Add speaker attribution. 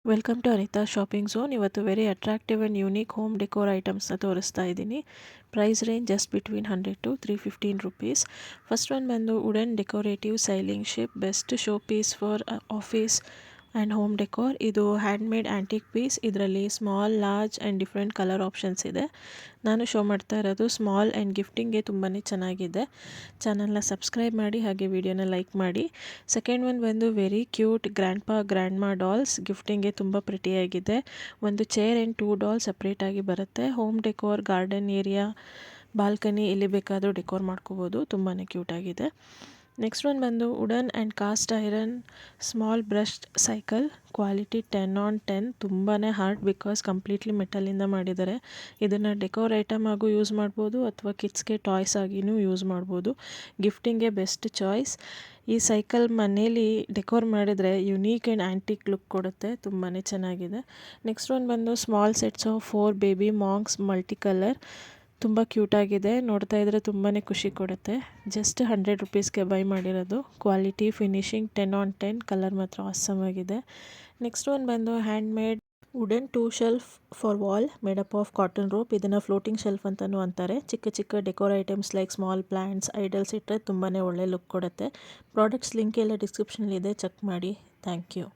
Speaker 1: Welcome to Anita shopping zone. ಇವತ್ತು very attractive and unique home decor ಐಟಮ್ಸ್ನ ತೋರಿಸ್ತಾ ಇದ್ದೀನಿ. Price range just between 100 to 315 rupees. First one ಬಂದು wooden decorative sailing ship, best show piece for office and home decor. ಇದು handmade antique piece. ಇದರಲ್ಲಿ small, large and different colour options ಇದೆ. ನಾನು show ಮಾಡ್ತಾ ಇರೋದು ಸ್ಮಾಲ್ ಆ್ಯಂಡ್ ಗಿಫ್ಟಿಂಗ್ಗೆ ತುಂಬಾ ಚೆನ್ನಾಗಿದೆ. ಚಾನಲ್ನ ಸಬ್ಸ್ಕ್ರೈಬ್ ಮಾಡಿ ಹಾಗೆ ವಿಡಿಯೋನ ಲೈಕ್ ಮಾಡಿ. ಸೆಕೆಂಡ್ ಒನ್ ಬಂದು ವೆರಿ ಕ್ಯೂಟ್ ಗ್ರ್ಯಾಂಡ್ ಪಾ ಗ್ರ್ಯಾಂಡ್ ಮಾ ಡಾಲ್ಸ್. ಗಿಫ್ಟಿಂಗ್ಗೆ ತುಂಬ ಪ್ರಿಟಿಯಾಗಿದೆ. ಒಂದು ಚೇರ್ ಆ್ಯಂಡ್ 2 ಡಾಲ್ ಸಪ್ರೇಟಾಗಿ ಬರುತ್ತೆ. Home decor, garden area, balcony ಎಲ್ಲಿ ಬೇಕಾದರೂ ಡೆಕೋರ್ ಮಾಡ್ಕೋಬೋದು. ತುಂಬಾ ಕ್ಯೂಟಾಗಿದೆ. ನೆಕ್ಸ್ಟ್ ಒನ್ ಬಂದು wooden and cost iron small brush cycle. Quality 10/10. ತುಂಬಾ ಹಾರ್ಡ್ ಬಿಕಾಸ್ ಕಂಪ್ಲೀಟ್ಲಿ ಮೆಟಲಿಂದ ಮಾಡಿದ್ದಾರೆ. ಇದನ್ನು ಡೆಕೋರ್ ಐಟಮ್ ಆಗು ಯೂಸ್ ಮಾಡ್ಬೋದು ಅಥವಾ ಕಿಡ್ಸ್ಗೆ ಟಾಯ್ಸ್ ಆಗಿಯೂ ಯೂಸ್ ಮಾಡ್ಬೋದು. ಗಿಫ್ಟಿಂಗ್ಗೆ ಬೆಸ್ಟ್ ಚಾಯ್ಸ್. ಈ ಸೈಕಲ್ ಮನೇಲಿ ಡೆಕೋರ್ ಮಾಡಿದರೆ ಯುನೀಕ್ ಆ್ಯಂಡ್ ಆ್ಯಂಟಿಕ್ ಲುಕ್ ಕೊಡುತ್ತೆ. ತುಂಬಾ ಚೆನ್ನಾಗಿದೆ. ನೆಕ್ಸ್ಟ್ ಒನ್ ಬಂದು small sets of 4 baby monks multi colour. ತುಂಬ ಕ್ಯೂಟಾಗಿದೆ. ನೋಡ್ತಾ ಇದ್ದರೆ ತುಂಬಾ ಖುಷಿ ಕೊಡುತ್ತೆ. ಜಸ್ಟ್ 100 ರುಪೀಸ್ಗೆ ಬೈ ಮಾಡಿರೋದು. Quality, finishing 10/10. ಕಲರ್ ಮಾತ್ರ ಆಸಮ್ ಆಗಿದೆ. ನೆಕ್ಸ್ಟ್ ಒನ್ ಬಂದು handmade wooden 2 shelf for wall made up of cotton rope. ಇದನ್ನು ಫ್ಲೋಟಿಂಗ್ ಶೆಲ್ಫ್ ಅಂತಲೂ ಅಂತಾರೆ. ಚಿಕ್ಕ ಚಿಕ್ಕ decor items like small plants, idols ಇಟ್ಟರೆ ತುಂಬಾ ಒಳ್ಳೆ ಲುಕ್ ಕೊಡುತ್ತೆ. ಪ್ರಾಡಕ್ಟ್ಸ್ ಲಿಂಕ್ ಎಲ್ಲ ಡಿಸ್ಕ್ರಿಪ್ಷನಲ್ಲಿದೆ, ಚೆಕ್ ಮಾಡಿ. Thank you.